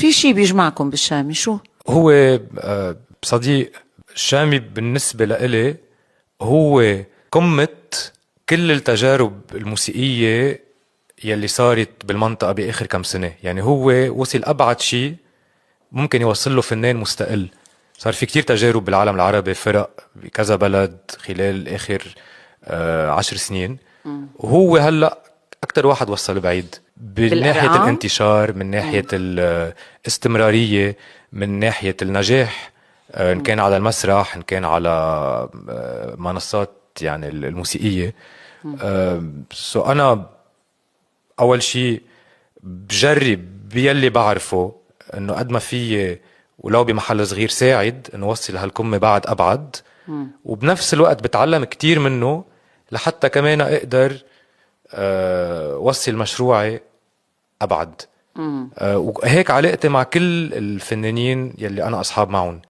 في شي بيجمعكم بالشامي، شو؟ هو صديق الشامي بالنسبة لإلي هو قمة كل التجارب الموسيقية يلي صارت بالمنطقة بآخر كم سنة. يعني هو وصل أبعد شيء ممكن يوصل له فنان مستقل. صار في كتير تجارب بالعالم العربي، فرق بكذا بلد خلال آخر 10 سنين، وهو هلأ أكتر واحد وصل بعيد من ناحية بالأرقام؟ الانتشار، من ناحية الاستمرارية، من ناحية النجاح، إن كان على المسرح، إن كان على منصات يعني الموسيقية. أنا أول شيء بجرب بيلي بعرفه إنه قد ما في ولو بمحل صغير ساعد إنه وصل هالكمة بعد أبعد، وبنفس الوقت بتعلم كتير منه لحتى كمان أقدر وصل مشروعي أبعد. وهيك علاقتي مع كل الفنانين يلي أنا أصحاب معهم.